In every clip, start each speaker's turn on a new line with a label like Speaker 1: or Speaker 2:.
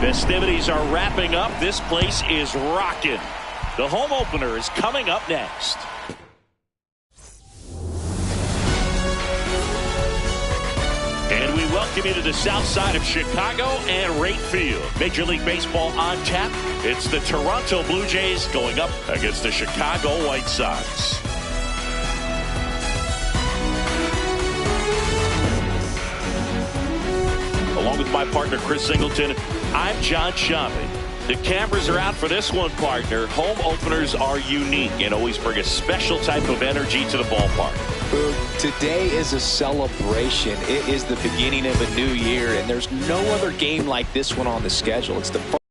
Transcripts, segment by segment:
Speaker 1: Festivities are wrapping up. This place is rocking. The home opener is coming up next. And we welcome you to the south side of Chicago and Wright Field. Major League Baseball on tap. It's the Toronto Blue Jays going up against the Chicago White Sox. Along with my partner, Chris Singleton, I'm John Shambi. The cameras are out for this one, partner. Home openers are unique and always bring a special type of energy to the ballpark.
Speaker 2: Today is a celebration. It is the beginning of a new year, and there's no other game like this one on the schedule. It's the first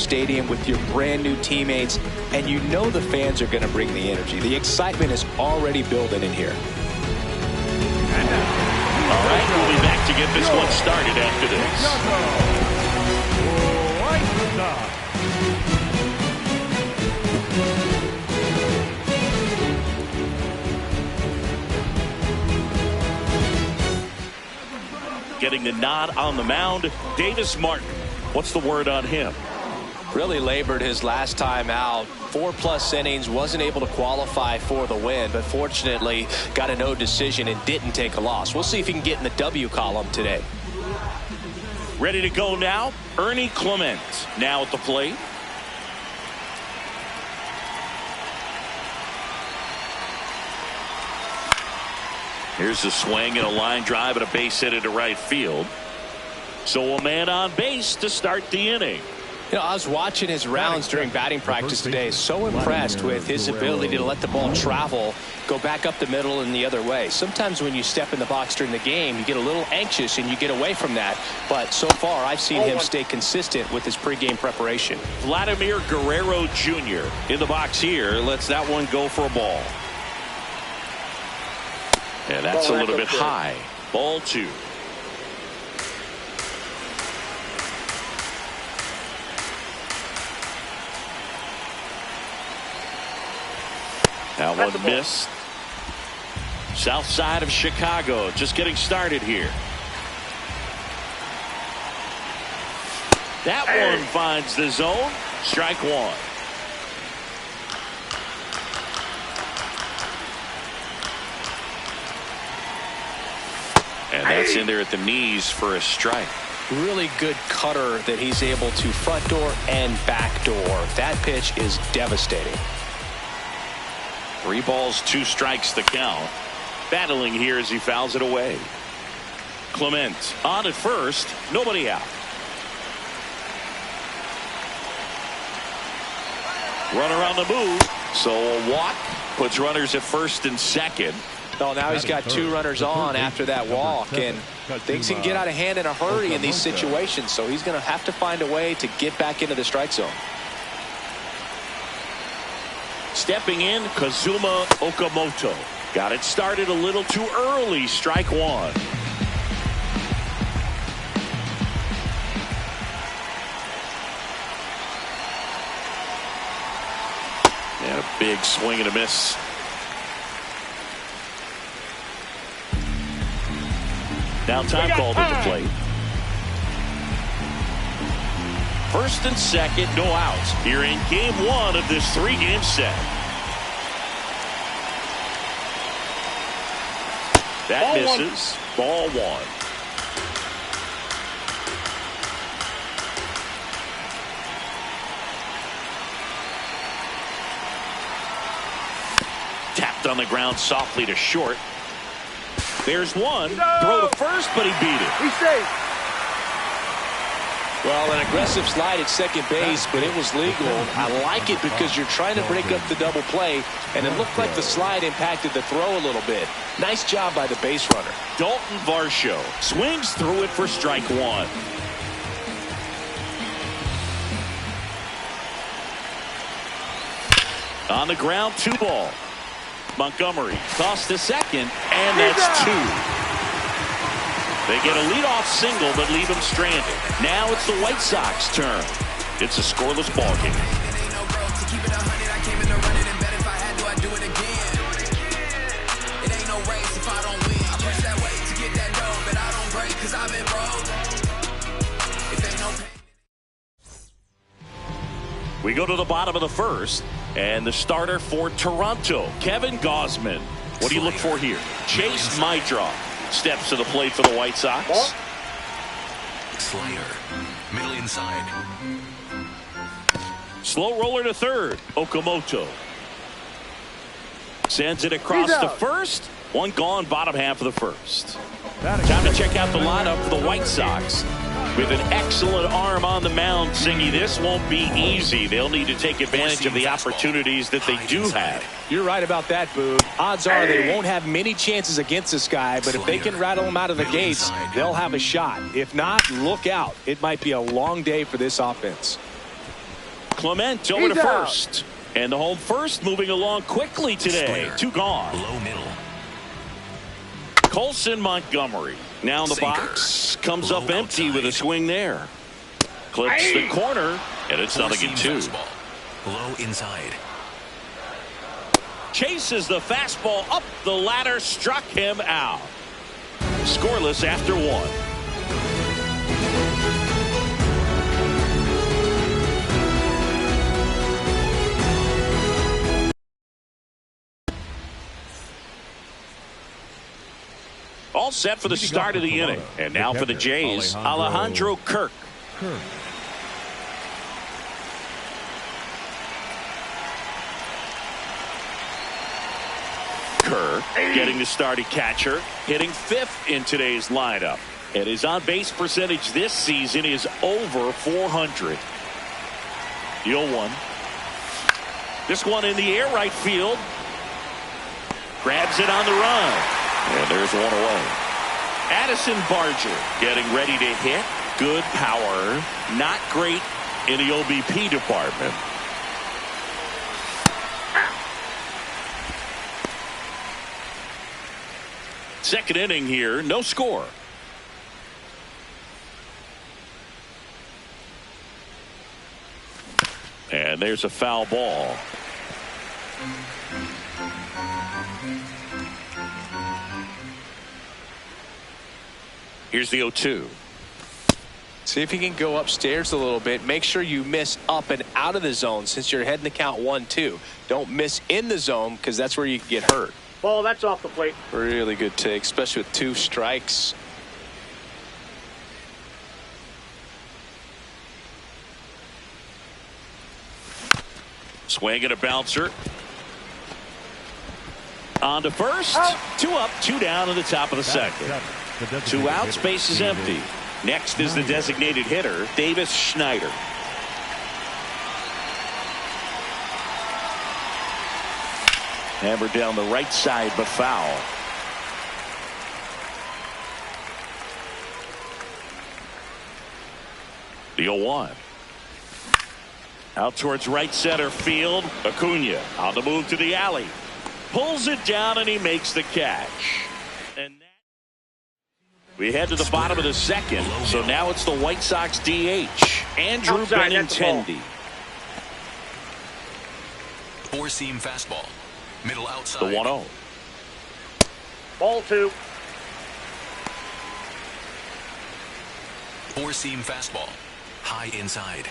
Speaker 2: stadium with your brand new teammates, and you know the fans are going to bring the energy. The excitement is already building in here.
Speaker 1: All right, we'll be back to get this one started after this. Getting the nod on the mound, Davis Martin. What's the word on him?
Speaker 2: Really labored his last time out. 4+ innings, wasn't able to qualify for the win, but fortunately got a no decision and didn't take a loss. We'll see if he can get in the W column today.
Speaker 1: Ready to go now, Ernie Clement now at the plate. Here's a swing and a line drive and a base hit into right field. So a man on base to start the inning.
Speaker 2: You know, I was watching his rounds during batting practice today. So impressed with his ability to let the ball travel, go back up the middle and the other way. Sometimes when you step in the box during the game, you get a little anxious and you get away from that. But so far, I've seen him stay consistent with his pregame preparation.
Speaker 1: Vladimir Guerrero Jr. in the box here. Lets that one go for a ball. And that's a little bit high. Ball 2. That one missed. South side of Chicago just getting started here. That one finds the zone. Strike 1. And that's in there at the knees for a strike.
Speaker 2: Really good cutter that he's able to front door and back door. That pitch is devastating.
Speaker 1: 3 balls, 2 strikes to count. Battling here as he fouls it away. Clement on at first, nobody out. Runner on the move, so a walk puts runners at first and second.
Speaker 2: Oh, now he's got 2 runners on after that walk, and things can get out of hand in a hurry in these situations, so he's going to have to find a way to get back into the strike zone.
Speaker 1: Stepping in, Kazuma Okamoto. Got it started a little too early. Strike 1. And a big swing and a miss. Now time called at the plate. First and second, no outs here in game 1 of this 3-game set. That misses. Ball 1. Tapped on the ground softly to short. There's one. Throw to first, but he beat it.
Speaker 3: He's safe.
Speaker 2: Well, an aggressive slide at second base, but it was legal. I like it because you're trying to break up the double play, and it looked like the slide impacted the throw a little bit. Nice job by the base runner.
Speaker 1: Dalton Varsho swings through it for strike 1. On the ground, 2 ball. Montgomery tossed to second, and that's 2. They get a leadoff single but leave him stranded. Now it's the White Sox turn. It's a scoreless ball game. We go to the bottom of the first, and the starter for Toronto, Kevin Gausman. What do you look for here? Chase Mydrow steps to the plate for the White Sox.
Speaker 3: Slider, middle inside.
Speaker 1: Slow roller to third, Okamoto. Sends it across to first. One gone, bottom half of the first. Time to check out the lineup for the White Sox. With an excellent arm on the mound, Singy, this won't be easy. They'll need to take advantage of the opportunities that they do have.
Speaker 2: You're right about that, Boo. Odds are they won't have many chances against this guy, but if they can rattle him out of the gates, they'll have a shot. If not, look out. It might be a long day for this offense.
Speaker 1: Clement over to first. And the home first moving along quickly today. Two gone.
Speaker 3: Low middle.
Speaker 1: Colson Montgomery now in the box. Comes up empty with a swing there. Clips the corner, and it's nothing in two.
Speaker 3: Low inside.
Speaker 1: Chases the fastball up the ladder, struck him out. Scoreless after one. All set for the start of the inning. And now for the Jays, Alejandro Kirk. Kirk getting the starting catcher, hitting fifth in today's lineup. And his on-base percentage this season is over 400. The 0-1. This one in the air right field. Grabs it on the run. And there's one away. Addison Barger getting ready to hit. Good power. Not great in the OBP department. Second inning here. No score. And there's a foul ball. Here's the 0-2.
Speaker 2: See if you can go upstairs a little bit. Make sure you miss up and out of the zone since you're heading to count 1-2. Don't miss in the zone because that's where you can get hurt.
Speaker 4: Ball, that's off the plate.
Speaker 2: Really good take, especially with 2 strikes.
Speaker 1: Swing and a bouncer. On to first. 2 up, 2 down in the top of the second. 2 outs, base is empty. Next is the designated hitter, Davis Schneider. Hammered down the right side, but foul. The 0-1. Out towards right center field. Acuna on the move to the alley. Pulls it down and he makes the catch. And we head to the bottom of the second. So now it's the White Sox DH, Andrew Benintendi.
Speaker 3: 4-seam fastball. Middle outside.
Speaker 1: The 1-0.
Speaker 4: Ball 2.
Speaker 3: 4-seam fastball. High inside.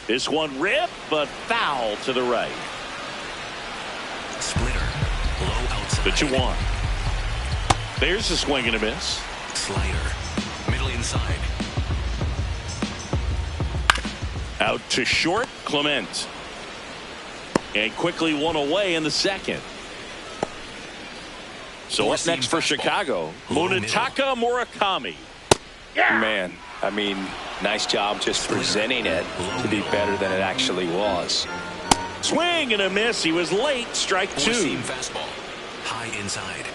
Speaker 1: This one ripped, but foul to the right.
Speaker 3: Splitter. Low outside.
Speaker 1: The 2-1. There's a swing and a miss.
Speaker 3: Slider. Middle inside.
Speaker 1: Out to short, Clement. And quickly one away in the second. So up next for Chicago, Munetaka Murakami.
Speaker 2: Man, I mean, nice job just presenting it to be better than it actually was.
Speaker 1: Swing and a miss. He was late. Strike 2.
Speaker 3: 4-seam fastball. High inside.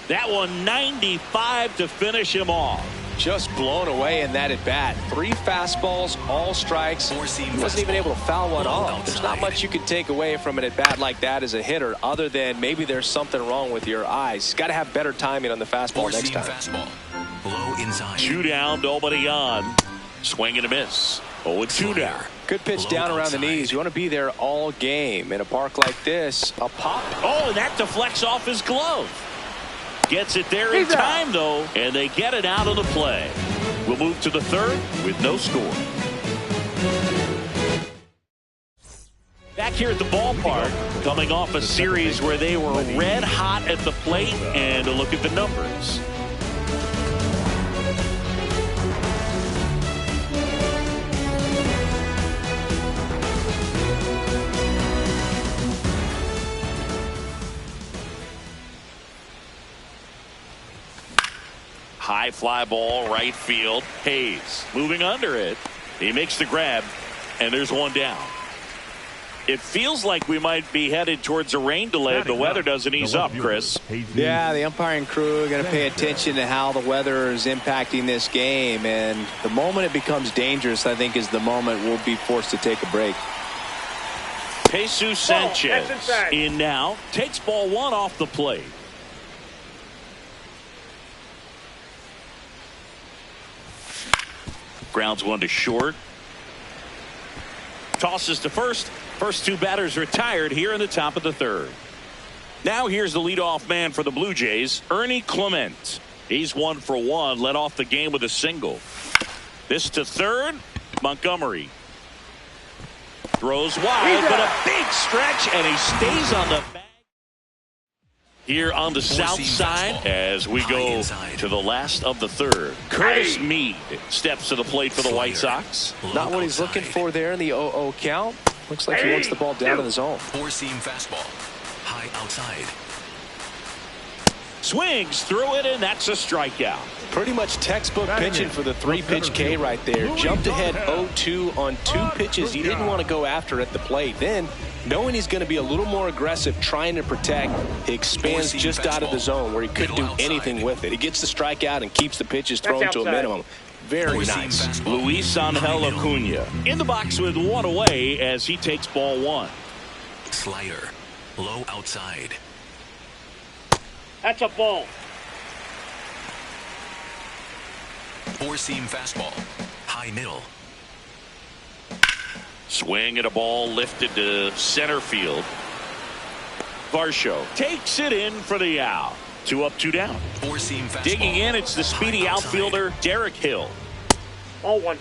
Speaker 1: That one 95 to finish him off.
Speaker 2: Just blown away in that at bat. 3 fastballs, all strikes. He wasn't even able to foul one off. There's not much you can take away from an at bat like that as a hitter, other than maybe there's something wrong with your eyes. Got to have better timing on the fastball next time.
Speaker 3: Fastball. Low inside.
Speaker 1: 2 down, nobody on. Swing and a miss. 0-2 down.
Speaker 2: Good pitch down around the knees. You want to be there all game. In a park like this, a pop.
Speaker 1: Oh, and that deflects off his glove. Gets it there in time, though, and they get it out of the play. We'll move to the third with no score. Back here at the ballpark, coming off a series where they were red hot at the plate, and a look at the numbers. High fly ball, right field. Hayes moving under it. He makes the grab, and there's one down. It feels like we might be headed towards a rain delay if the weather doesn't ease up, Chris.
Speaker 2: Yeah, the umpiring crew are going to pay attention to how the weather is impacting this game, and the moment it becomes dangerous, I think, is the moment we'll be forced to take a break.
Speaker 1: Jesus Sanchez in now, takes ball one off the plate. Grounds one to short. Tosses to first. First two batters retired here in the top of the third. Now here's the leadoff man for the Blue Jays, Ernie Clement. He's 1 for 1, led off the game with a single. This to third. Montgomery throws wide, but a big stretch, and he stays on the bag. Here on the south side as we go to the last of the third. Curtis Mead steps to the plate for the White Sox.
Speaker 2: Not what he's looking for there in the 0-0 count. Looks like he wants the ball down in the zone.
Speaker 3: Four-seam fastball. High outside.
Speaker 1: Swings through it, and that's a strikeout.
Speaker 2: Pretty much textbook pitching for the 3-pitch K right there. Jumped ahead 0-2 on 2 pitches he didn't want to go after at the plate. Then, knowing he's going to be a little more aggressive trying to protect, he expands just out of the zone where he couldn't do anything with it. He gets the strikeout and keeps the pitches thrown to a minimum. Very nice.
Speaker 1: Luis Angel Acuna in the box with one away as he takes ball one.
Speaker 3: Slider. Low outside.
Speaker 4: That's a ball.
Speaker 3: Four-seam fastball. High middle.
Speaker 1: Swing at a ball lifted to center field. Varsho takes it in for the out. 2 up, 2 down.
Speaker 3: Four-seam fastball.
Speaker 1: Digging in, it's the speedy outfielder, Derek Hill.
Speaker 4: Ball one.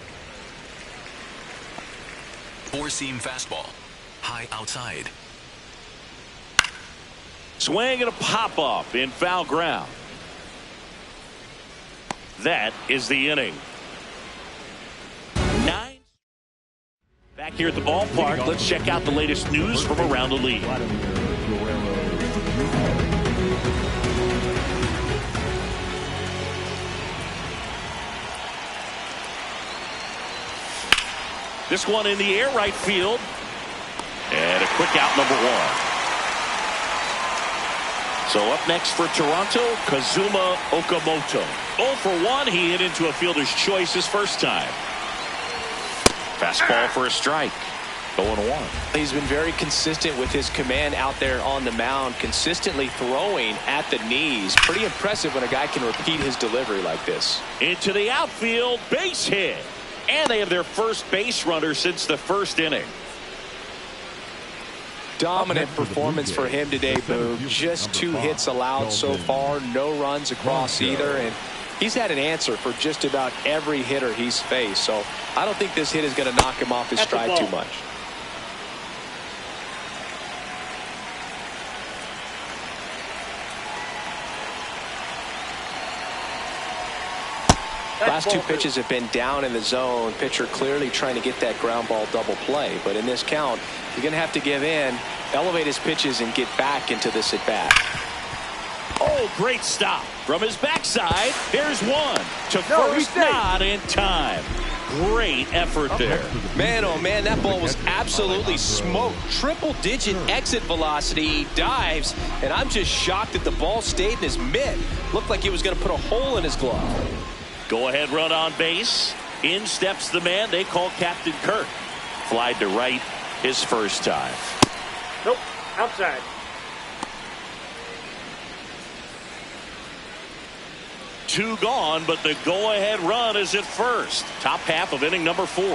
Speaker 3: Four-seam fastball. High outside.
Speaker 1: Swing and a pop-up in foul ground. That is the inning. 9. Back here at the ballpark, let's check out the latest news from around the league. This one in the air, right field. And a quick out, number 1. So up next for Toronto, Kazuma Okamoto. 0 for 1, he hit into a fielder's choice his first time. Fastball for a strike. 0-1.
Speaker 2: He's been very consistent with his command out there on the mound, consistently throwing at the knees. Pretty impressive when a guy can repeat his delivery like this.
Speaker 1: Into the outfield, base hit. And they have their first base runner since the first inning.
Speaker 2: Dominant performance for him today, Boog. Just 2 hits allowed so far, no runs across either, and he's had an answer for just about every hitter he's faced. So I don't think this hit is going to knock him off his stride too much. Last 2 pitches have been down in the zone. Pitcher clearly trying to get that ground ball double play. But in this count, you're going to have to give in, elevate his pitches, and get back into this at bat.
Speaker 1: Oh, great stop from his backside. Here's one to first, not in time. Great effort there.
Speaker 2: Man, oh man, that ball was absolutely smoked. Triple-digit exit velocity. He dives, and I'm just shocked that the ball stayed in his mitt. Looked like he was going to put a hole in his glove.
Speaker 1: Go-ahead run on base. In steps the man they call Captain Kirk. Flied to right his first time.
Speaker 4: Nope, outside.
Speaker 1: Two gone, but the go-ahead run is at first. Top half of inning number 4.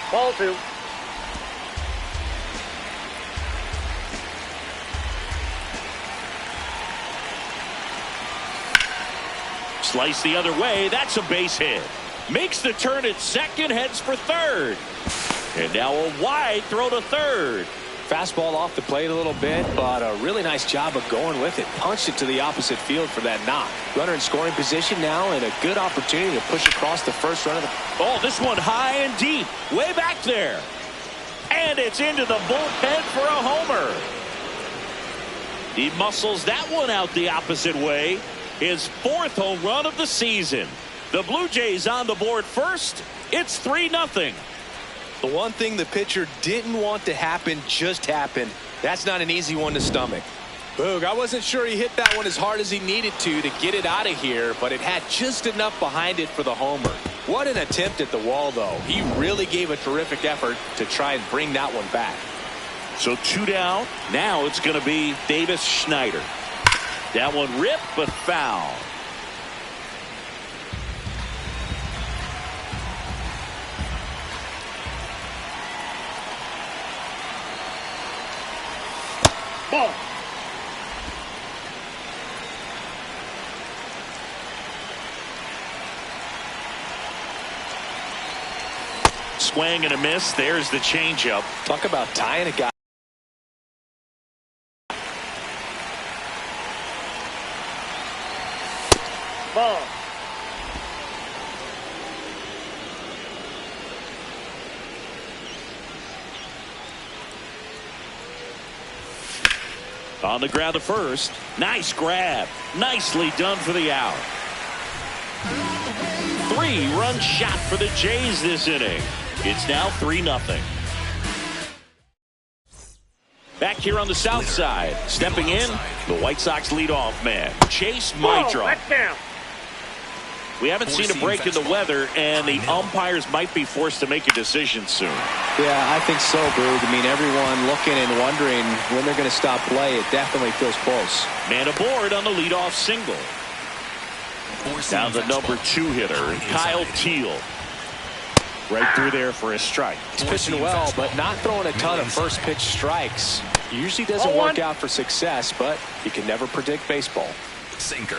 Speaker 4: Ball 2.
Speaker 1: Slice the other way. That's a base hit. Makes the turn at second, heads for third. And now a wide throw to third.
Speaker 2: Fastball off the plate a little bit, but a really nice job of going with it. Punched it to the opposite field for that knock. Runner in scoring position now, and a good opportunity to push across the first run of the...
Speaker 1: Oh, this one high and deep. Way back there. And it's into the bullpen for a homer. He muscles that one out the opposite way. His 4th home run of the season. The Blue Jays on the board first. It's 3-0.
Speaker 2: The one thing the pitcher didn't want to happen just happened. That's not an easy one to stomach. Boog, I wasn't sure he hit that one as hard as he needed to get it out of here, but it had just enough behind it for the homer. What an attempt at the wall, though. He really gave a terrific effort to try and bring that one back.
Speaker 1: So 2 down. Now it's going to be Davis Schneider. That one ripped, but foul.
Speaker 4: Ball.
Speaker 1: Swing and a miss. There's the changeup.
Speaker 2: Talk about tying a guy.
Speaker 4: Ball.
Speaker 1: On the ground to first. Nice grab. Nicely done for the out. 3-run shot for the Jays this inning. It's now 3-0. Back here on the south side. Stepping in, the White Sox leadoff man, Chase Mitra.
Speaker 4: That's down.
Speaker 1: We haven't seen a break in the weather, and the umpires might be forced to make a decision soon.
Speaker 2: Yeah, I think so, Boog. I mean, everyone looking and wondering when they're going to stop play. It definitely feels close.
Speaker 1: Man aboard on the leadoff single. Now the number 2 hitter, Kyle Teal. Right through there for a strike.
Speaker 2: He's pitching well, but not throwing a ton of first pitch strikes. Usually doesn't work out for success, but you can never predict baseball.
Speaker 3: Sinker.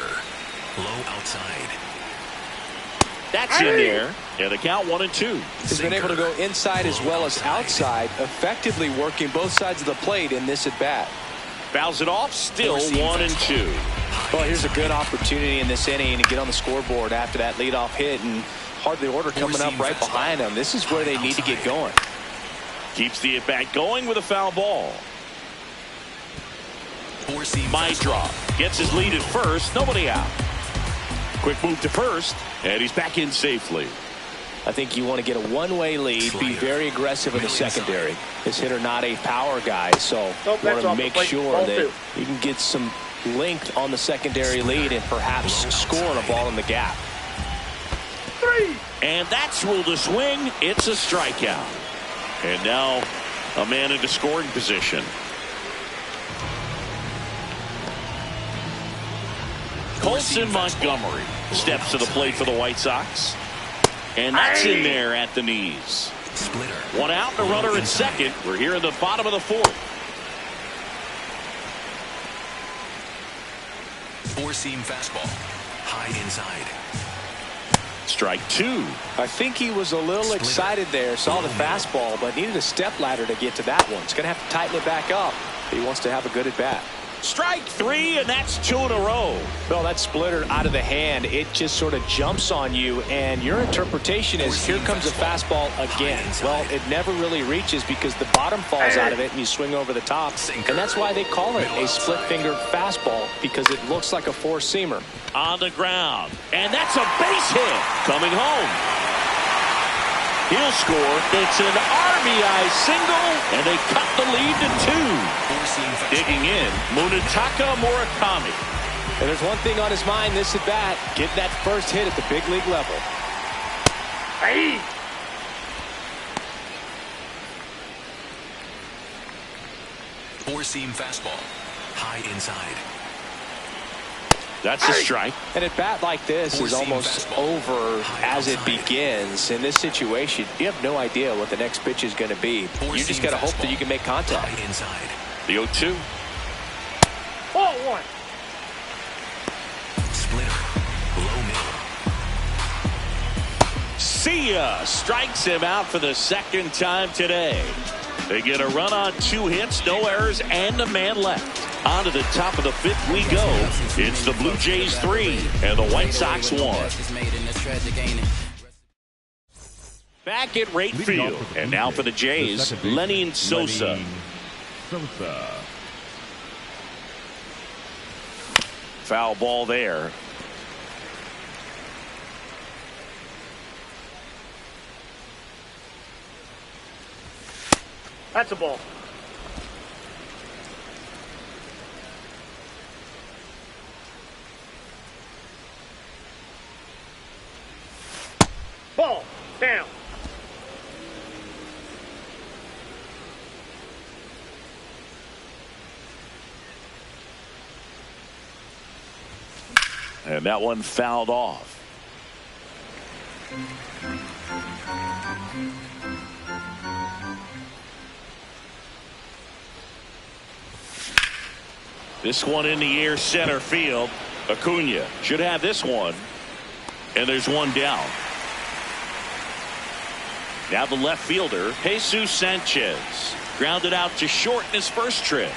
Speaker 3: Low outside.
Speaker 1: That's in there. Yeah, the count 1-2.
Speaker 2: He's been able to go inside as well as outside, effectively working both sides of the plate in this at bat.
Speaker 1: Fouls it off, still 1-2.
Speaker 2: Well, here's a good opportunity in this inning to get on the scoreboard after that leadoff hit, and hardly order coming up right behind them. This is where they need to get going.
Speaker 1: Keeps the at-bat going with a foul ball. Mitra gets his lead at first, nobody out. Quick move to first, and he's back in safely.
Speaker 2: I think you want to get a one-way lead, be very aggressive in the secondary. This hitter not a power guy, so you want to make sure that you can get some length on the secondary lead and perhaps scoring a ball in the gap.
Speaker 4: 3.
Speaker 1: And that's ruled a swing. It's a strikeout. And now a man into scoring position. Colson Montgomery steps to the plate for the White Sox. And that's in there at the knees.
Speaker 3: Splitter.
Speaker 1: 1 out and a runner at second. We're here in the bottom of the 4th.
Speaker 3: 4-seam fastball. High inside.
Speaker 1: Strike 2.
Speaker 2: I think he was a little excited there, saw the fastball, but needed a step ladder to get to that one. He's going to have to tighten it back up if he wants to have a good at-bat.
Speaker 1: Strike 3, and that's 2 in a row.
Speaker 2: Well, that splitter out of the hand, it just sort of jumps on you, and your interpretation is here comes a fastball again. Well, it never really reaches because the bottom falls out of it and you swing over the top. And that's why they call it a split-fingered fastball, because it looks like a four-seamer.
Speaker 1: On the ground, and that's a base hit. Coming home. He'll score. It's an RBI single, and they cut the lead to 2. Digging in, Munetaka Murakami.
Speaker 2: And there's one thing on his mind this at bat, get that first hit at the big league level.
Speaker 4: Hey.
Speaker 3: Four-seam fastball. High inside.
Speaker 1: That's a strike.
Speaker 2: And a bat like this is almost over as it begins. In this situation, you have no idea what the next pitch is going to be. You just got to hope that you can make contact.
Speaker 3: Inside.
Speaker 1: The 0-2.
Speaker 4: Ball 1.
Speaker 3: Splitter. Low middle.
Speaker 1: See ya. Strikes him out for the second time today. They get a run on 2 hits, no errors, and a man left. On to the top of the 5th we go. It's the Blue Jays 3 and the White Sox 1. Back at right field. And now for the Jays, Lenny Sosa. Foul ball there.
Speaker 4: That's a ball. Ball. Down.
Speaker 1: And that one fouled off. This one in the air, center field. Acuna should have this one. And there's one down. Now the left fielder, Jesus Sanchez. Grounded out to short in his first trip.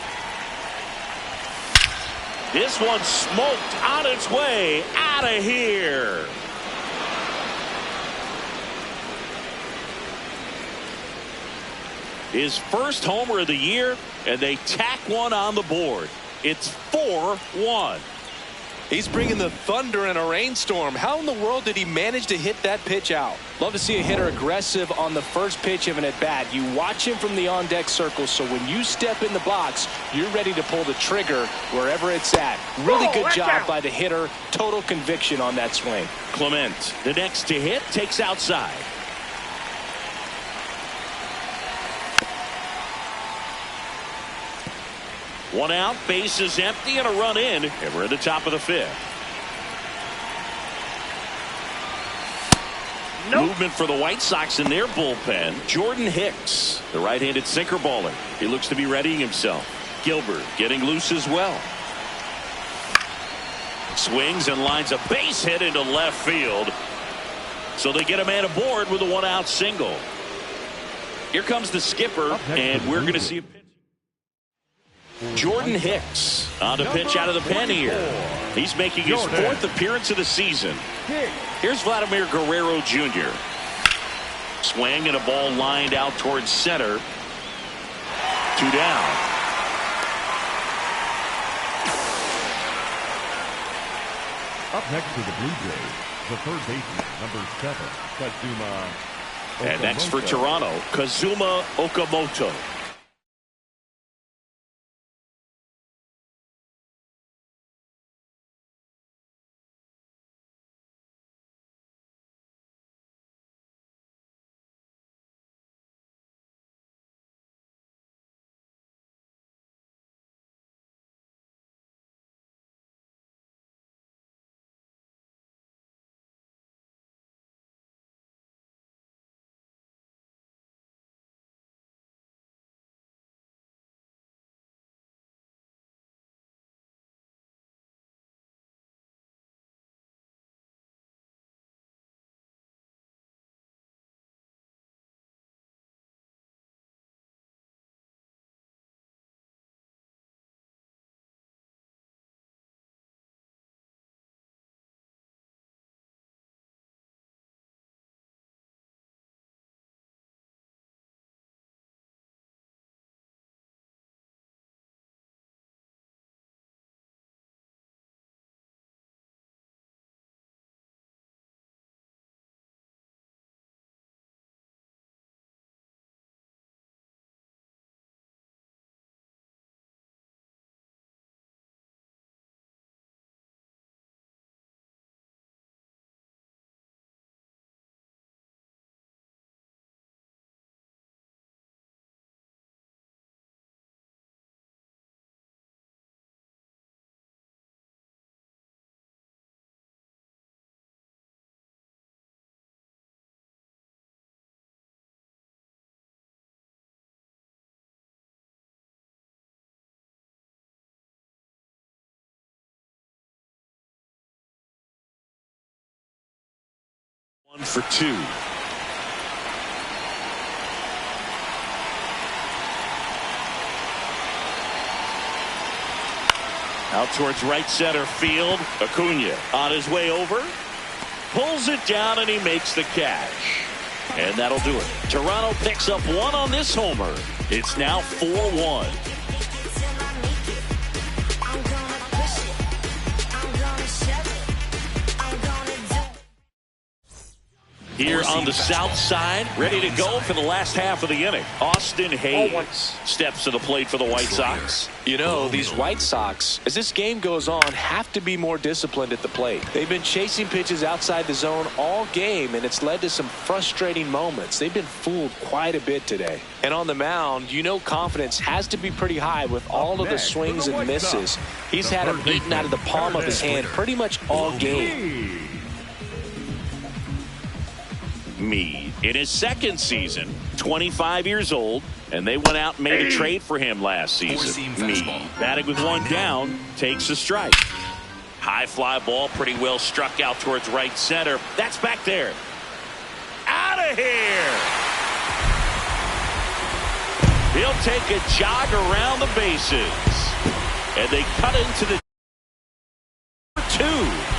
Speaker 1: This one smoked on its way out of here. His first homer of the year, and they tack one on the board. It's 4-1.
Speaker 2: He's bringing the thunder in a rainstorm. How in the world did he manage to hit that pitch out? Love to see a hitter aggressive on the first pitch of an at-bat. You watch him from the on-deck circle, so when you step in the box, you're ready to pull the trigger wherever it's at. Really good job by the hitter. Total conviction on that swing.
Speaker 1: Clement, the next to hit, takes outside. One out, base is empty, and a run in, and we're at the top of the 5th. Nope. Movement for the White Sox in their bullpen. Jordan Hicks, the right-handed sinker baller. He looks to be readying himself. Gilbert getting loose as well. Swings and lines a base hit into left field. So they get a man aboard with a 1-out single. Here comes the skipper, and we're going to see a pitch. Jordan Hicks on the pitch out of the pen here. He's making his 4th appearance of the season. Here's Vladimir Guerrero Jr. Swing and a ball lined out towards center. 2 down.
Speaker 5: Up next to the Blue Jays, the third baseman, number 7, Kazuma Okamoto.
Speaker 1: And next for Toronto, Kazuma Okamoto. One for 2. Out towards right center field. Acuna on his way over. Pulls it down and he makes the catch. And that'll do it. Toronto picks up one on this homer. It's now 4-1. Here on the south side, ready to go for the last half of the inning. Austin Hayes steps to the plate for the White Sox.
Speaker 2: You know, these White Sox, as this game goes on, have to be more disciplined at the plate. They've been chasing pitches outside the zone all game, and it's led to some frustrating moments. They've been fooled quite a bit today. And on the mound, you know confidence has to be pretty high with all of the swings and misses. He's had them eaten out of the palm of his hand pretty much all game.
Speaker 1: Meade in his second season, 25 years old, and they went out and made a trade for him last season. Meade, batting with one down, takes a strike. High fly ball, pretty well struck out towards right center. That's back there. Out of here. He'll take a jog around the bases, and they cut into the two.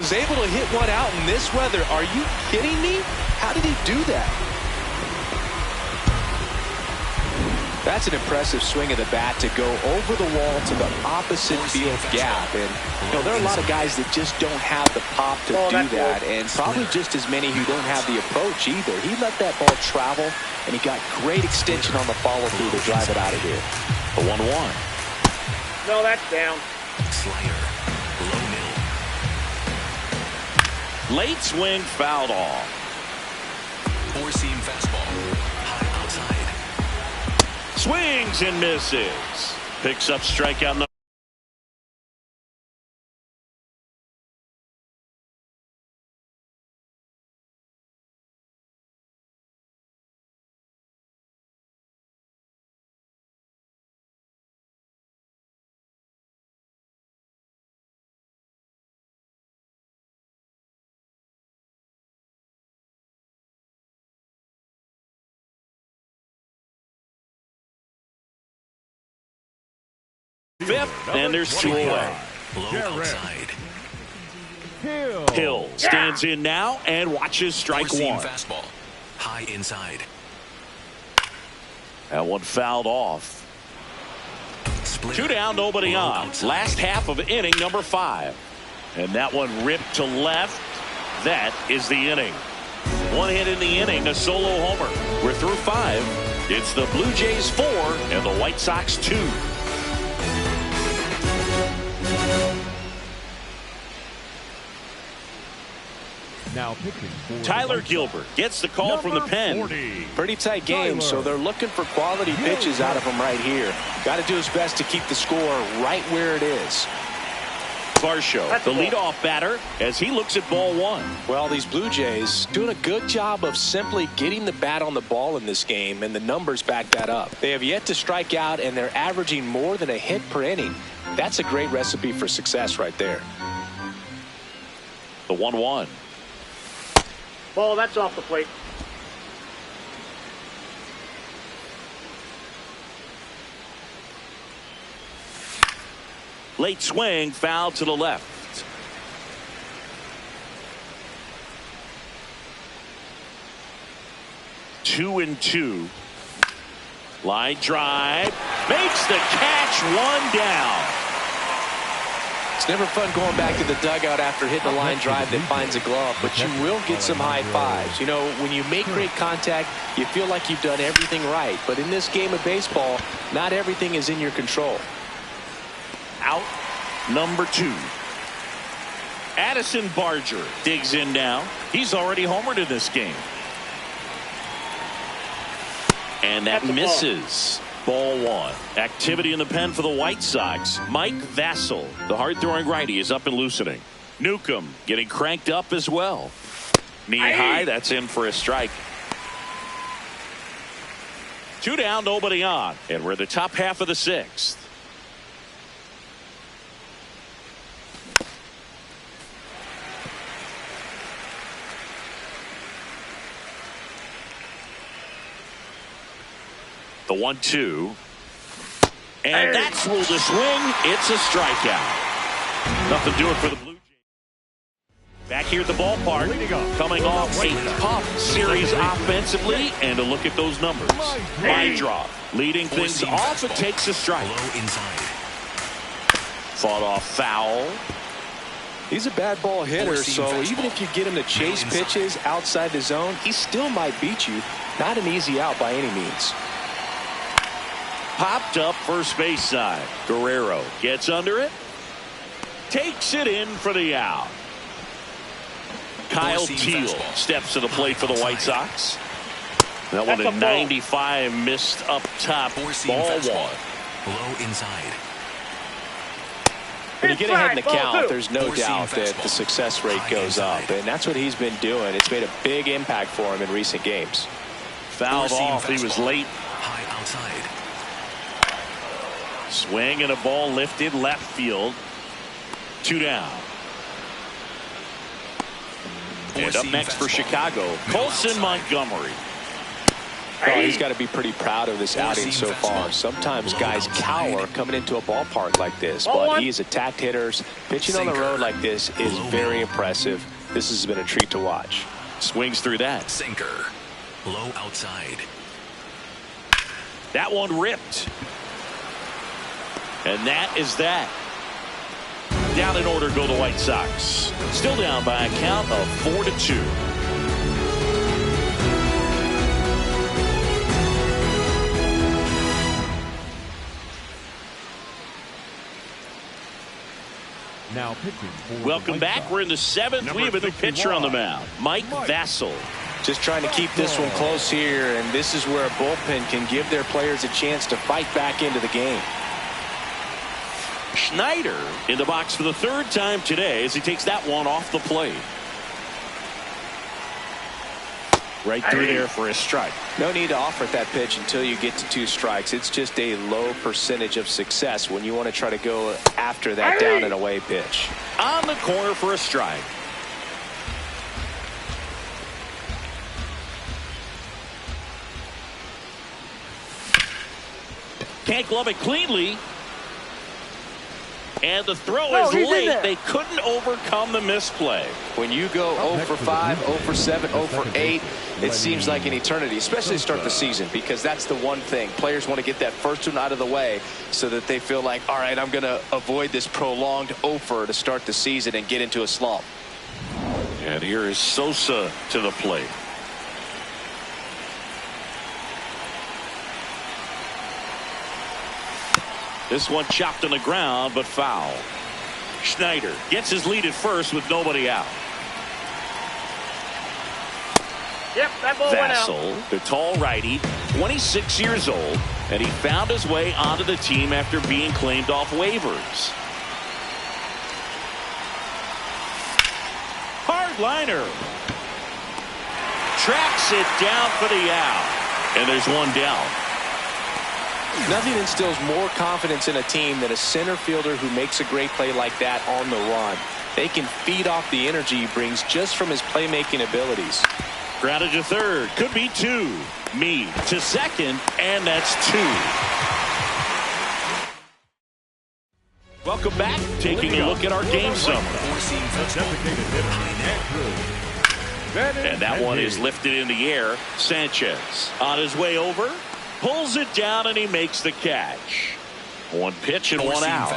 Speaker 2: was able to hit one out in this weather. Are you kidding me? How did he do that? That's an impressive swing of the bat to go over the wall to the opposite field gap. And, there are a lot of guys that just don't have the pop to do that, and probably just as many who don't have the approach either. He let that ball travel, and he got great extension on the follow-through to drive it out of here.
Speaker 1: The 1-1.
Speaker 4: No, that's down.
Speaker 3: Slider. Low mill.
Speaker 1: Late swing fouled off.
Speaker 3: Four-seam fastball. High outside.
Speaker 1: Swings and misses. Picks up strikeout number. Fifth, and there's 2 away.
Speaker 3: Low outside.
Speaker 1: Hill stands in now and watches strike
Speaker 3: Four-seam
Speaker 1: 1.
Speaker 3: fastball. High inside.
Speaker 1: That one fouled off.
Speaker 3: Split.
Speaker 1: 2 down, nobody
Speaker 3: Low
Speaker 1: on.
Speaker 3: outside.
Speaker 1: Last half of inning number 5. And that one ripped to left. That is the inning. 1 hit in the inning, a solo homer. We're through 5. It's the Blue Jays 4 and the White Sox 2.
Speaker 5: Now pitching for
Speaker 1: Tyler
Speaker 5: the White
Speaker 1: Gilbert gets the call from the pen.
Speaker 5: 40.
Speaker 2: Pretty tight game, so they're looking for quality pitches out of him right here. Got to do his best to keep the score right where it is.
Speaker 1: Varsho, the leadoff batter, as he looks at ball 1.
Speaker 2: Well, these Blue Jays doing a good job of simply getting the bat on the ball in this game, and the numbers back that up. They have yet to strike out, and they're averaging more than a hit per inning. That's a great recipe for success right there.
Speaker 1: The 1-1.
Speaker 4: Ball, that's off the plate.
Speaker 1: Late swing, foul to the left. Two and 2. Line drive. Makes the catch, 1 down.
Speaker 2: It's never fun going back to the dugout after hitting a line drive that finds a glove, but you will get some high fives. When you make great contact, you feel like you've done everything right. But in this game of baseball, not everything is in your control.
Speaker 1: Out number 2. Addison Barger digs in now. He's already homered in this game. And that misses. Ball 1. Activity in the pen for the White Sox. Mike Vassell, the hard-throwing righty, is up and loosening. Newcomb getting cranked up as well. Knee high, that's in for a strike. 2 down, nobody on. And we're in the top half of the 6th. The 1-2. And that's ruled a swing. It's a strikeout. Nothing doing for the Blue Jays. Back here at the ballpark, coming off a tough series offensively, and a look at those numbers. Line draw, leading things off. It takes a strike.
Speaker 3: Low inside.
Speaker 1: Fought off foul.
Speaker 2: He's a bad ball hitter, so even if you get him to chase pitches outside the zone, he still might beat you. Not an easy out by any means.
Speaker 1: Popped up first base side. Guerrero gets under it. Takes it in for the out. Kyle Teal steps to the plate for the White Sox. That one at 95 missed up top. Ball 1.
Speaker 3: Low inside.
Speaker 2: When you get ahead in the count, there's no doubt that the success rate goes up, and that's what he's been doing. It's made a big impact for him in recent games.
Speaker 1: Fouled off. He was late.
Speaker 3: High outside.
Speaker 1: Swing and a ball lifted left field. 2 down. And up next for Chicago, Colson Montgomery.
Speaker 2: Well, he's got to be pretty proud of this outing so far. Sometimes guys cower coming into a ballpark like this, but he has attacked hitters. Pitching on the road like this is very impressive. This has been a treat to watch.
Speaker 1: Swings through that.
Speaker 3: Sinker. Low outside.
Speaker 1: That one ripped. And that is that. Down in order go the White Sox. Still down by a count of 4-2.
Speaker 5: Now pitching for
Speaker 1: Welcome back. We're in the seventh. We have a new pitcher on the mound, Mike Vassell.
Speaker 2: Just trying to keep this one close here, and this is where a bullpen can give their players a chance to fight back into the game.
Speaker 1: Schneider in the box for the third time today as he takes that one off the plate. Right through there for a strike.
Speaker 2: No need to offer that pitch until you get to 2 strikes. It's just a low percentage of success when you want to try to go after that down and away pitch.
Speaker 1: On the corner for a strike. Can't glove it cleanly. And the throw is late. They couldn't overcome the misplay.
Speaker 2: When you go 0 for 5, 0 for 7, 0 for 8, it seems like an eternity, especially to start the season, because that's the one thing. Players want to get that first one out of the way so that they feel like, all right, I'm going to avoid this prolonged 0 for to start the season and get into a slump.
Speaker 1: And here is Sosa to the plate. This one chopped on the ground, but foul. Schneider gets his lead at first with nobody out.
Speaker 4: Yep, that ball went out.
Speaker 1: Vassell, the tall righty, 26 years old, and he found his way onto the team after being claimed off waivers. Hard liner. Tracks it down for the out. And there's one down.
Speaker 2: Nothing instills more confidence in a team than a center fielder who makes a great play like that on the run. They can feed off the energy he brings just from his playmaking abilities.
Speaker 1: Grounded to third. Could be 2. Meade to second, and that's 2. Welcome back. Taking a look at our game summary. And that one is lifted in the air. Sanchez on his way over. Pulls it down and he makes the catch. One pitch and one out.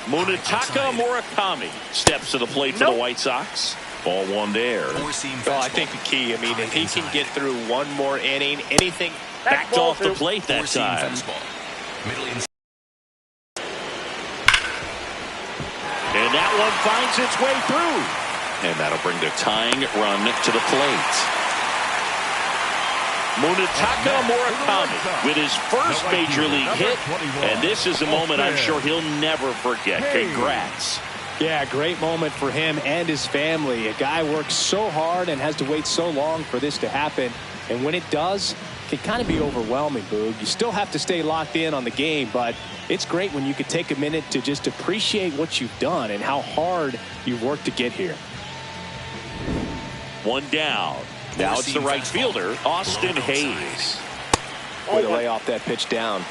Speaker 1: Munetaka Murakami steps to the plate for the White Sox. Ball one there.
Speaker 2: Well, I think the key, I mean, if he can get through one more inning, anything.
Speaker 1: Backed off the plate that time. And that one finds its way through. And that'll bring the tying run to the plate. Munetaka Murakami with his first major league hit, and this is a moment I'm sure he'll never forget. Congrats.
Speaker 2: Yeah, great moment for him and his family. A guy works so hard and has to wait so long for this to happen, and when it does, it can kind of be overwhelming, Boog. You still have to stay locked in on the game, but it's great when you can take a minute to just appreciate what you've done and how hard you've worked to get here.
Speaker 1: One down. Now it's the right fielder, Austin Hayes.
Speaker 2: Way to lay off that pitch down.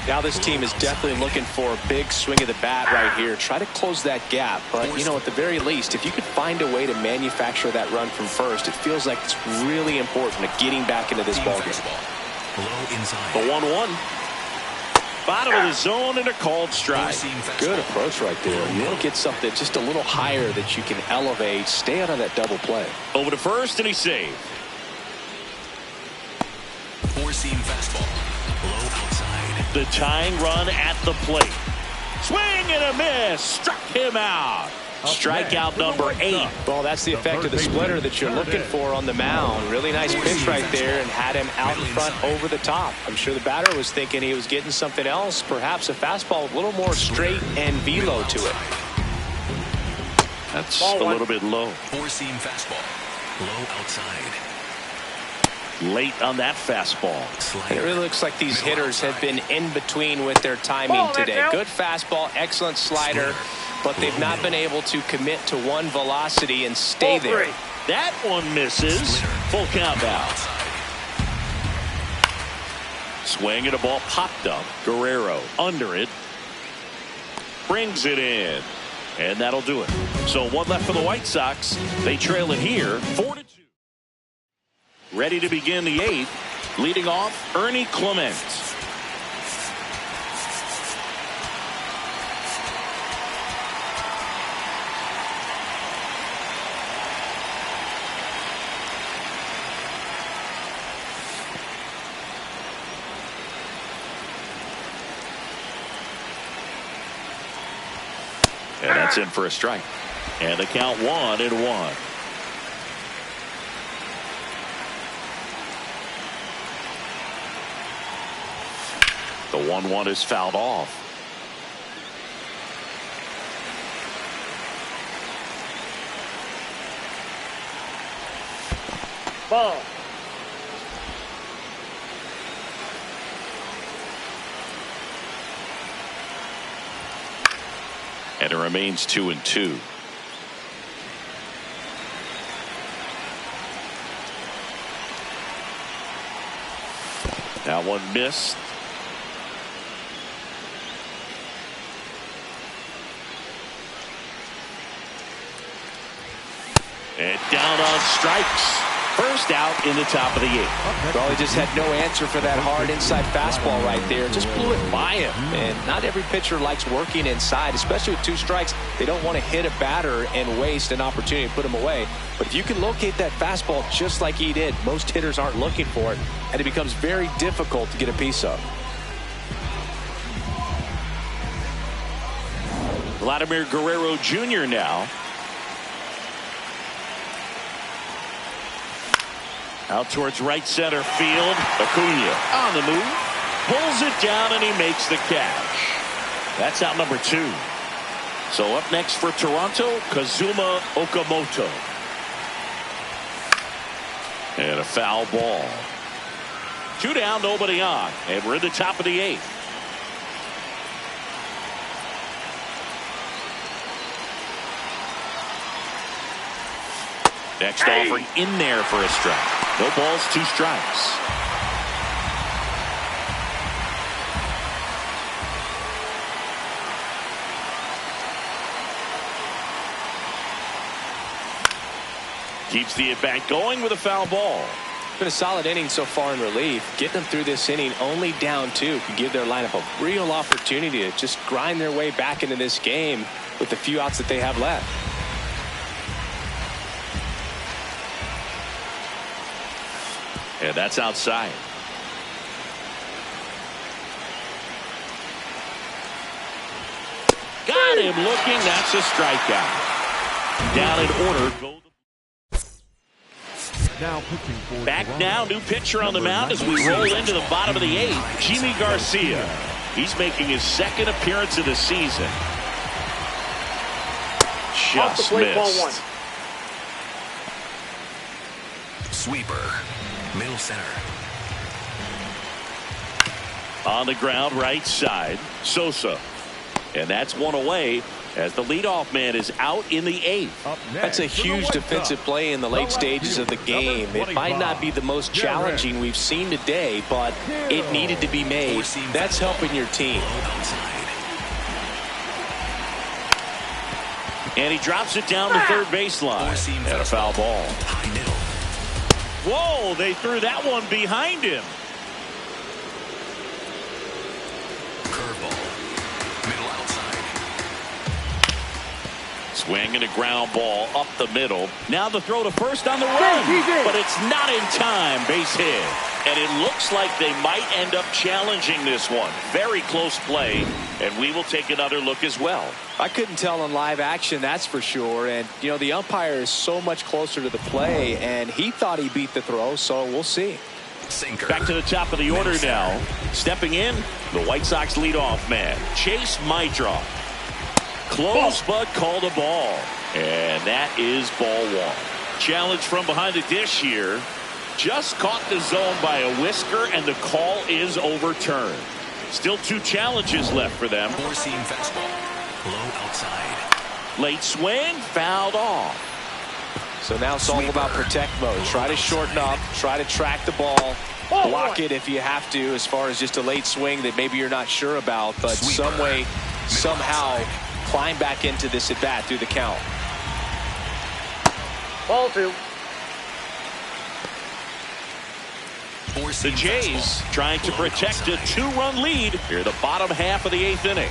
Speaker 2: Now this team is definitely looking for a big swing of the bat right here. Try to close that gap. But, you know, at the very least, if you could find a way to manufacture that run from first, it feels like it's really important to getting back into this ballgame.
Speaker 1: The 1-1. Bottom of the zone and a called strike.
Speaker 2: Good approach right there. You want to get something just a little higher that you can elevate. Stay out of that double play.
Speaker 1: Over to first, and he saved.
Speaker 3: Four-seam fastball. Low outside.
Speaker 1: The tying run at the plate. Swing and a miss. Struck him out. Strikeout number 8.
Speaker 2: Well, that's the effect of the splitter that you're looking for on the mound. Really nice pitch right there and had him out in front over the top. I'm sure the batter was thinking he was getting something else, perhaps a fastball with a little more straight and velo to it.
Speaker 1: That's a little bit low.
Speaker 3: Four-seam fastball. Low outside.
Speaker 1: Late on that fastball.
Speaker 2: It really looks like these hitters have been in between with their timing today. Good fastball, excellent slider, but they've not been able to commit to one velocity and stay there.
Speaker 1: That one misses. Full count now. Swing and a ball popped up. Guerrero under it. Brings it in. And that'll do it. So one left for the White Sox. They trail it here 4-2. Ready to begin the 8th. Leading off, Ernie Clement. And that's in for a strike. And the count 1-1. The 1-1 is fouled off.
Speaker 4: Ball.
Speaker 1: And it remains 2-2. Now one missed. And down on strikes. First out in the top of the 8th.
Speaker 2: Well, he just had no answer for that hard inside fastball right there. Just blew it by him. And not every pitcher likes working inside, especially with 2 strikes. They don't want to hit a batter and waste an opportunity to put him away. But if you can locate that fastball just like he did, most hitters aren't looking for it, and it becomes very difficult to get a piece of.
Speaker 1: Vladimir Guerrero Jr. now. Out towards right center field. Acuna on the move. Pulls it down and he makes the catch. That's out number 2. So up next for Toronto, Kazuma Okamoto. And a foul ball. 2 down, nobody on. And we're in the top of the 8th. Next offering in there for a strike. No balls, 2 strikes. Keeps the at-bat going with a foul ball.
Speaker 2: Been a solid inning so far in relief. Getting them through this inning only down 2 could give their lineup a real opportunity to just grind their way back into this game with the few outs that they have left.
Speaker 1: And that's outside. Got him looking. That's a strikeout. Down in order.
Speaker 5: Now pitching for
Speaker 1: Back
Speaker 5: Toronto.
Speaker 1: now, new pitcher on the mound as we roll into the bottom of the 8th. Jimmy Garcia. He's making his 2nd appearance of the season.
Speaker 4: Off the
Speaker 1: Just
Speaker 4: plate, ball
Speaker 1: missed.
Speaker 3: 1. Sweeper. Middle center.
Speaker 1: On the ground, right side. Sosa. And that's one away as the leadoff man is out in the 8th.
Speaker 2: That's a huge defensive play in the late stages of the game. It might not be the most challenging we've seen today, but it needed to be made. That's helping your team.
Speaker 1: And he drops it down the third baseline. And a foul ball. Whoa, they threw that one behind him.
Speaker 3: Curveball. Middle outside.
Speaker 1: Swing and a ground ball up the middle. Now the throw to first on the run. But it's not in time. Base hit. And it looks like they might end up challenging this one. Very close play. And we will take another look as well.
Speaker 2: I couldn't tell in live action, that's for sure. And, you know, the umpire is so much closer to the play, and he thought he beat the throw, so we'll see.
Speaker 3: Sinker.
Speaker 1: Back to the top of the order now. Stepping in, the White Sox leadoff man, Chase Maidra. Close, but called a ball. And that is ball 1. Challenge from behind the dish here. Just caught the zone by a whisker, and the call is overturned. Still 2 challenges left for them.
Speaker 3: 4-seam fastball. Low outside.
Speaker 1: Late swing, fouled off.
Speaker 2: So now it's all about protect mode. Try to shorten up, try to track the ball, Block it if you have to, as far as just a late swing that maybe you're not sure about, but some way, somehow climb back into this at bat through the count.
Speaker 4: Ball 2.
Speaker 1: The Jays trying to protect a 2-run lead here, the bottom half of the 8th inning.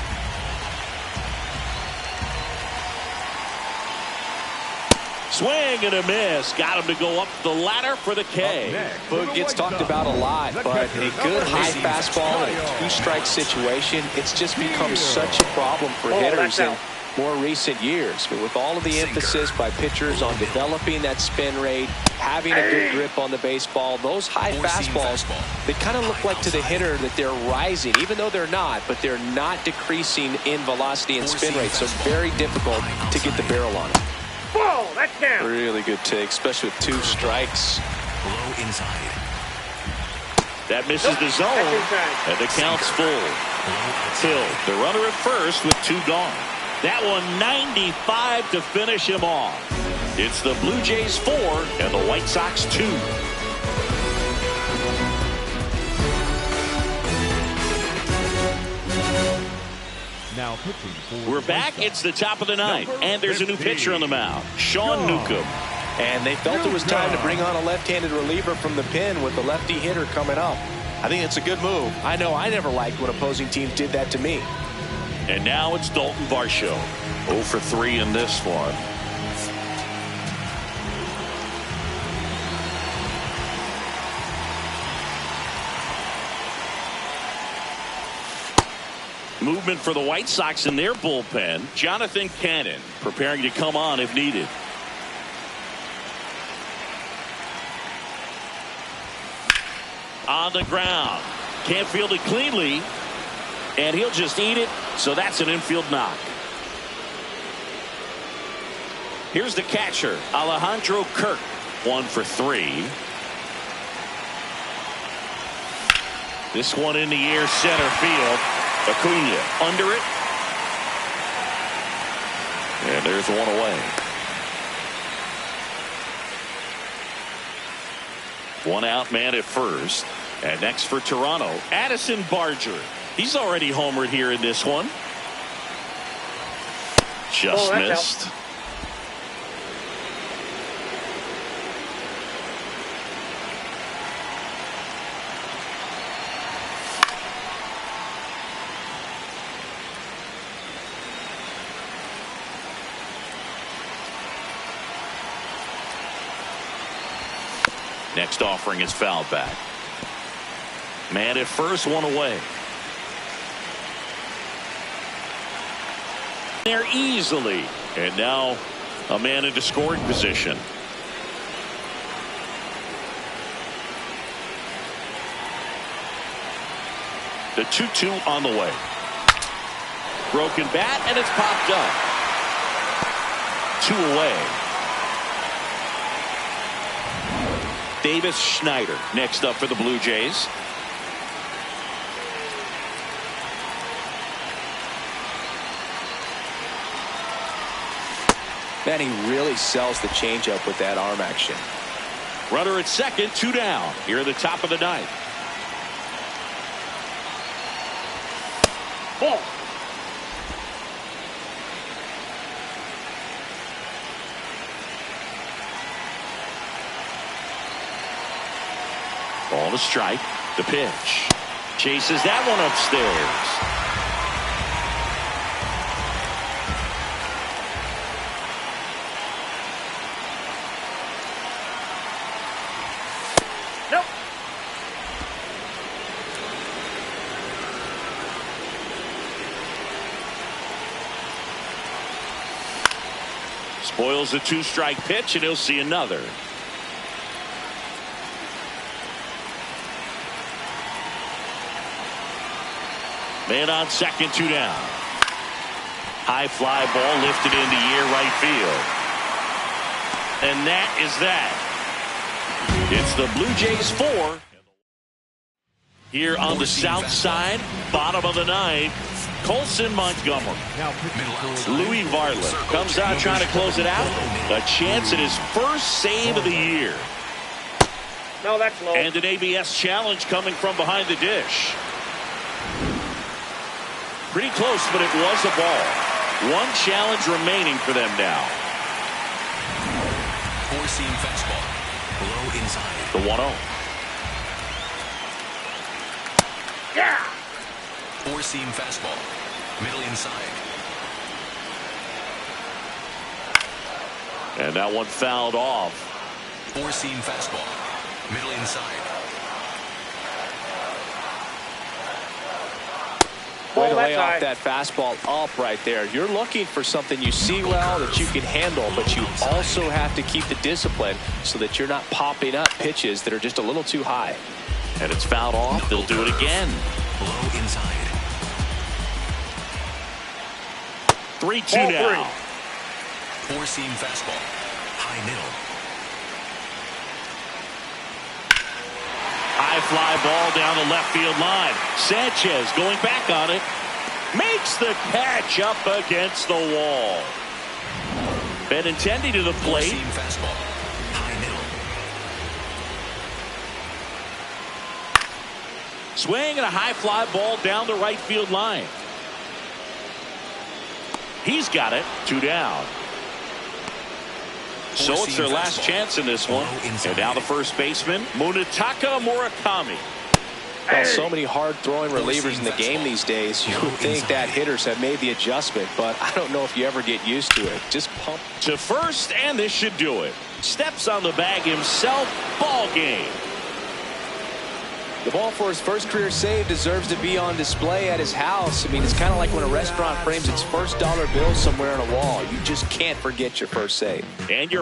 Speaker 1: Swing and a miss. Got him to go up the ladder for the K.
Speaker 2: Boog gets talked about a lot, but a good high fastball in a 2-strike situation, it's just become such a problem for hitters in more recent years. But with all of the emphasis by pitchers on developing that spin rate, having a good grip on the baseball, those high fastballs, they kind of look like to the hitter that they're rising, even though they're not, but they're not decreasing in velocity and spin rate, so very difficult to get the barrel on it.
Speaker 4: Ball, that's down.
Speaker 2: Really good take, especially with 2 strikes.
Speaker 3: Low inside.
Speaker 1: That misses the zone, and the count's full. Hill, the runner at first with 2 gone. That one 95 to finish him off. It's the Blue Jays 4 and the White Sox 2.
Speaker 5: Now pitching for
Speaker 1: We're back. It's the top of the 9th, and there's a new pitcher on the mound, Sean Newcomb.
Speaker 2: And they felt it was time to bring on a left-handed reliever from the pen with the lefty hitter coming up. I think it's a good move. I know I never liked when opposing teams did that to me.
Speaker 1: And now it's Dalton Varsho. 0 for 3 in this one. Movement for the White Sox in their bullpen. Jonathan Cannon preparing to come on if needed. On the ground. Can't field it cleanly. And he'll just eat it. So that's an infield knock. Here's the catcher, Alejandro Kirk. 1 for 3. This one in the air, center field. Acuna under it. And there's one away. 1 out, man at first. And next for Toronto, Addison Barger. He's already homered here in this one. Just missed. Next offering is fouled back. Man at first, 1 away. There easily. And now a man into scoring position. The 2-2 on the way. Broken bat, and it's popped up. 2 away. Davis Schneider next up for the Blue Jays.
Speaker 2: Man, he really sells the changeup with that arm action.
Speaker 1: Runner at second, 2 down. Here at the top of the 9th.
Speaker 4: Ball.
Speaker 1: Ball to strike. The pitch. Chases that one upstairs.
Speaker 4: Nope.
Speaker 1: Spoils a 2-strike pitch, and he'll see another. Man on second, 2 down. High fly ball lifted in the air, right field. And that is that. It's the Blue Jays 4. Here on the south side, bottom of the 9th, Colson Montgomery. Louis Varland comes out trying to close it out. A chance at his first save of the year.
Speaker 4: No, that's low.
Speaker 1: And an ABS challenge coming from behind the dish. Pretty close, but it was a ball. One challenge remaining for them now.
Speaker 3: Four-seam fastball. Low inside.
Speaker 1: The 1-0.
Speaker 4: Yeah!
Speaker 3: Four-seam fastball. Middle inside.
Speaker 1: And that one fouled off.
Speaker 3: Four-seam fastball. Middle inside.
Speaker 2: Way to
Speaker 4: Oh,
Speaker 2: lay
Speaker 4: that's
Speaker 2: off
Speaker 4: high.
Speaker 2: that fastball up right there. You're looking for something you see well that you can handle, but you also have to keep the discipline so that you're not popping up pitches that are just a little too high.
Speaker 1: And it's fouled off. They'll do it again.
Speaker 3: Low inside.
Speaker 1: 3-2
Speaker 4: Ball
Speaker 1: now.
Speaker 3: Four-seam fastball. High middle.
Speaker 1: High fly ball down the left field line. Sanchez going back on it. Makes the catch up against the wall. Benintendi to the plate.
Speaker 3: Four-seam fastball. High middle.
Speaker 1: Swing and a high fly ball down the right field line. He's got it. 2 down. So it's their last chance in this one. And now the first baseman, Munetaka Murakami.
Speaker 2: Well, so many hard-throwing relievers in the game these days. You would think that hitters have made the adjustment, but I don't know if you ever get used to it. Just pump.
Speaker 1: To first, and this should do it. Steps on the bag himself. Ball game.
Speaker 2: The ball for his first career save deserves to be on display at his house. I mean, it's kind of like when a restaurant frames its first dollar bill somewhere on a wall. You just can't forget your first save.
Speaker 1: And your